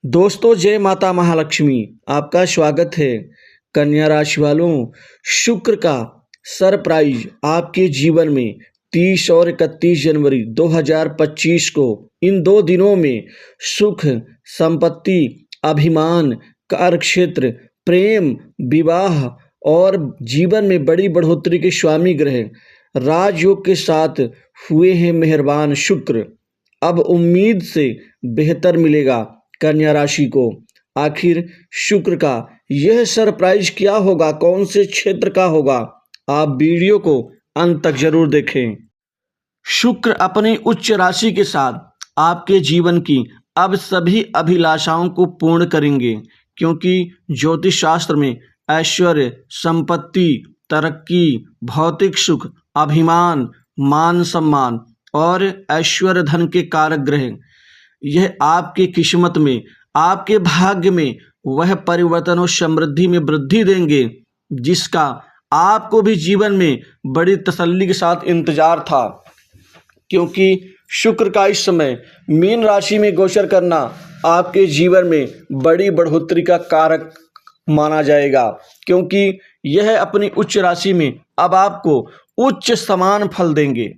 दोस्तों, जय माता महालक्ष्मी। आपका स्वागत है। कन्या राशि वालों, शुक्र का सरप्राइज आपके जीवन में 30 और 31 जनवरी 2025 को इन 2 दिनों में सुख, संपत्ति, अभिमान, कार्यक्षेत्र, प्रेम, विवाह और जीवन में बड़ी बढ़ोतरी के स्वामी ग्रह राजयोग के साथ हुए हैं मेहरबान शुक्र। अब उम्मीद से बेहतर मिलेगा कन्या राशि को। आखिर शुक्र का यह सरप्राइज क्या होगा, कौन से क्षेत्र का होगा, आप वीडियो को अंत तक जरूर देखें। शुक्र अपनी उच्च राशि के साथ आपके जीवन की अब सभी अभिलाषाओं को पूर्ण करेंगे, क्योंकि ज्योतिष शास्त्र में ऐश्वर्य, संपत्ति, तरक्की, भौतिक सुख, अभिमान, मान सम्मान और ऐश्वर्य धन के कारक ग्रह यह आपकी किस्मत में, आपके भाग्य में वह परिवर्तन और समृद्धि में वृद्धि देंगे जिसका आपको भी जीवन में बड़ी तसल्ली के साथ इंतजार था। क्योंकि शुक्र का इस समय मीन राशि में गोचर करना आपके जीवन में बड़ी बढ़ोतरी का कारक माना जाएगा, क्योंकि यह अपनी उच्च राशि में अब आपको उच्च समान फल देंगे।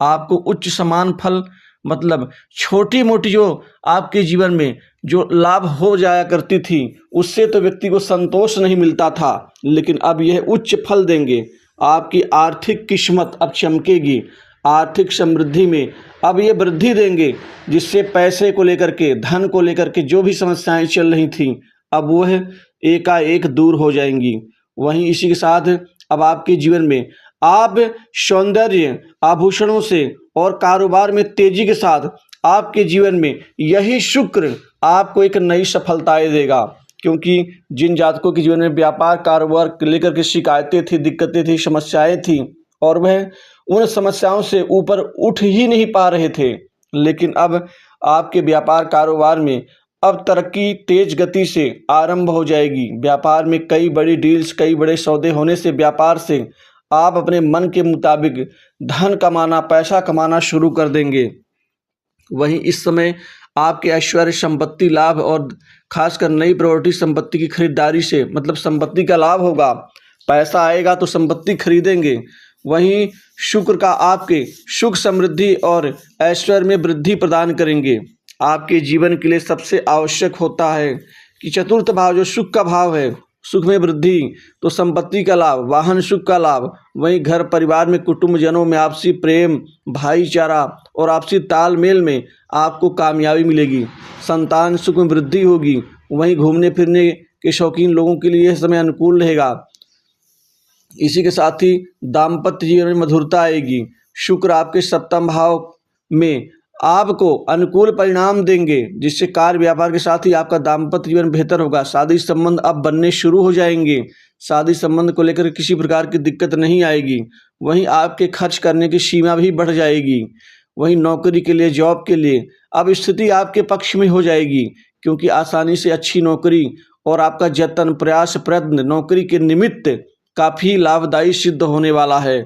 आपको उच्च समान फल मतलब छोटी मोटी जो आपके जीवन में जो लाभ हो जाया करती थी उससे तो व्यक्ति को संतोष नहीं मिलता था, लेकिन अब यह उच्च फल देंगे। आपकी आर्थिक किस्मत अब चमकेगी, आर्थिक समृद्धि में अब ये वृद्धि देंगे, जिससे पैसे को लेकर के, धन को लेकर के जो भी समस्याएं चल रही थी अब वह एकाएक दूर हो जाएंगी। वहीं इसी के साथ अब आपके जीवन में आप सौंदर्य, आभूषणों से और कारोबार में तेजी के साथ आपके जीवन में यही शुक्र आपको एक नई सफलताएं देगा। क्योंकि जिन जातकों के जीवन में व्यापार कारोबार को लेकर के शिकायतें थी, दिक्कतें थी, समस्याएं थी और वह उन समस्याओं से ऊपर उठ ही नहीं पा रहे थे, लेकिन अब आपके व्यापार कारोबार में अब तरक्की तेज गति से आरंभ हो जाएगी। व्यापार में कई बड़ी डील्स, कई बड़े सौदे होने से व्यापार से आप अपने मन के मुताबिक धन कमाना, पैसा कमाना शुरू कर देंगे। वहीं इस समय आपके ऐश्वर्य, संपत्ति लाभ और खासकर नई प्रॉपर्टी संपत्ति की खरीदारी से मतलब संपत्ति का लाभ होगा। पैसा आएगा तो संपत्ति खरीदेंगे। वहीं शुक्र का आपके सुख, समृद्धि और ऐश्वर्य में वृद्धि प्रदान करेंगे। आपके जीवन के लिए सबसे आवश्यक होता है कि चतुर्थ भाव जो सुख का भाव है, सुख में वृद्धि, तो संपत्ति का लाभ, वाहन सुख का लाभ, वहीं घर परिवार में, कुटुंबजनों में आपसी प्रेम, भाईचारा और आपसी तालमेल में आपको कामयाबी मिलेगी। संतान सुख में वृद्धि होगी। वहीं घूमने फिरने के शौकीन लोगों के लिए यह समय अनुकूल रहेगा। इसी के साथ ही दाम्पत्य जीवन में मधुरता आएगी। शुक्र आपके सप्तम भाव में आपको अनुकूल परिणाम देंगे, जिससे कार्य व्यापार के साथ ही आपका दाम्पत्य जीवन बेहतर होगा। शादी संबंध अब बनने शुरू हो जाएंगे। शादी संबंध को लेकर किसी प्रकार की दिक्कत नहीं आएगी। वहीं आपके खर्च करने की सीमा भी बढ़ जाएगी। वहीं नौकरी के लिए, जॉब के लिए अब स्थिति आपके पक्ष में हो जाएगी, क्योंकि आसानी से अच्छी नौकरी और आपका जतन, प्रयास, प्रयत्न नौकरी के निमित्त काफ़ी लाभदायी सिद्ध होने वाला है,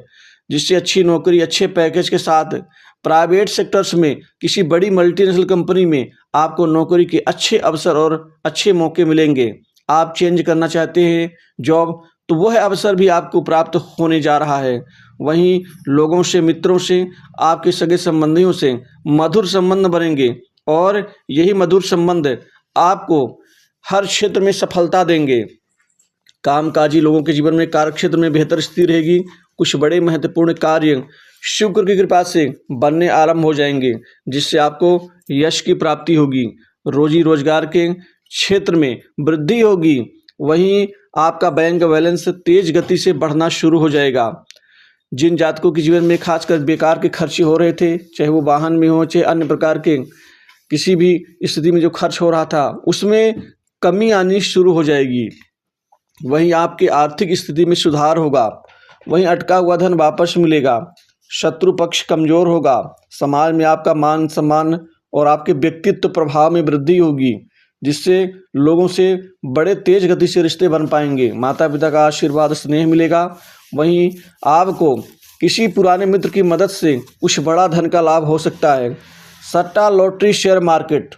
जिससे अच्छी नौकरी, अच्छे पैकेज के साथ प्राइवेट सेक्टर्स में किसी बड़ी मल्टीनेशनल कंपनी में आपको नौकरी के अच्छे अवसर और अच्छे मौके मिलेंगे। आप चेंज करना चाहते हैं जॉब, तो वह अवसर भी आपको प्राप्त होने जा रहा है। वहीं लोगों से, मित्रों से, आपके सगे संबंधियों से मधुर संबंध बनेंगे और यही मधुर संबंध आपको हर क्षेत्र में सफलता देंगे। कामकाजी लोगों के जीवन में कार्यक्षेत्र में बेहतर स्थिति रहेगी। कुछ बड़े महत्वपूर्ण कार्य शुक्र की कृपा से बनने आरंभ हो जाएंगे, जिससे आपको यश की प्राप्ति होगी। रोजी रोजगार के क्षेत्र में वृद्धि होगी। वहीं आपका बैंक बैलेंस तेज गति से बढ़ना शुरू हो जाएगा। जिन जातकों के जीवन में खासकर बेकार के खर्चे हो रहे थे, चाहे वो वाहन में हो, चाहे अन्य प्रकार के किसी भी स्थिति में जो खर्च हो रहा था, उसमें कमी आनी शुरू हो जाएगी। वहीं आपकी आर्थिक स्थिति में सुधार होगा। वहीं अटका हुआ धन वापस मिलेगा। शत्रु पक्ष कमजोर होगा। समाज में आपका मान सम्मान और आपके व्यक्तित्व प्रभाव में वृद्धि होगी, जिससे लोगों से बड़े तेज गति से रिश्ते बन पाएंगे। माता पिता का आशीर्वाद, स्नेह मिलेगा। वहीं आपको किसी पुराने मित्र की मदद से कुछ बड़ा धन का लाभ हो सकता है। सट्टा, लॉटरी, शेयर मार्केट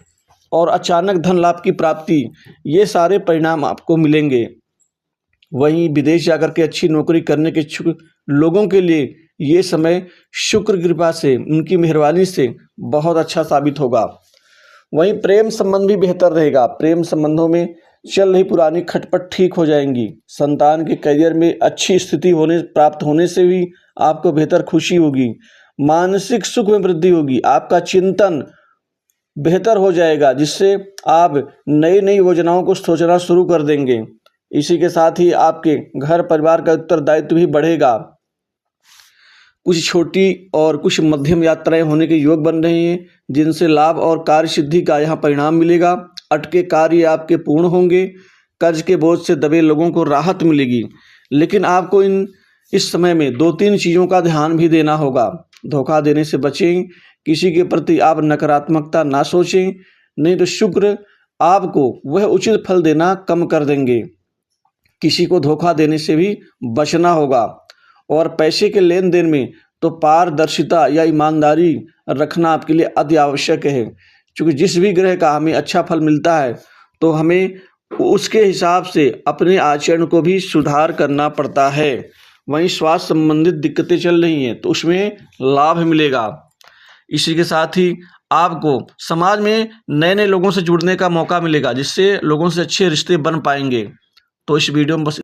और अचानक धन लाभ की प्राप्ति, ये सारे परिणाम आपको मिलेंगे। वहीं विदेश जाकर के अच्छी नौकरी करने के इच्छुक लोगों के लिए ये समय शुक्र कृपा से, उनकी मेहरबानी से बहुत अच्छा साबित होगा। वहीं प्रेम संबंध भी बेहतर रहेगा। प्रेम संबंधों में चल रही पुरानी खटपट ठीक हो जाएंगी। संतान के करियर में अच्छी स्थिति प्राप्त होने से भी आपको बेहतर खुशी होगी। मानसिक सुख में वृद्धि होगी। आपका चिंतन बेहतर हो जाएगा, जिससे आप नई नई योजनाओं को सोचना शुरू कर देंगे। इसी के साथ ही आपके घर परिवार का उत्तरदायित्व भी बढ़ेगा। कुछ छोटी और कुछ मध्यम यात्राएं होने के योग बन रहे हैं, जिनसे लाभ और कार्य सिद्धि का यहाँ परिणाम मिलेगा। अटके कार्य आपके पूर्ण होंगे। कर्ज के बोझ से दबे लोगों को राहत मिलेगी। लेकिन आपको इस समय में 2-3 चीज़ों का ध्यान भी देना होगा। धोखा देने से बचें। किसी के प्रति आप नकारात्मकता ना सोचें, नहीं तो शुक्र आपको वह उचित फल देना कम कर देंगे। किसी को धोखा देने से भी बचना होगा। और पैसे के लेन देन में तो पारदर्शिता या ईमानदारी रखना आपके लिए अति आवश्यक है, क्योंकि जिस भी ग्रह का हमें अच्छा फल मिलता है तो हमें उसके हिसाब से अपने आचरण को भी सुधार करना पड़ता है। वहीं स्वास्थ्य संबंधित दिक्कतें चल रही हैं तो उसमें लाभ मिलेगा। इसी के साथ ही आपको समाज में नए नए लोगों से जुड़ने का मौका मिलेगा, जिससे लोगों से अच्छे रिश्ते बन पाएंगे। तो इस वीडियो में बस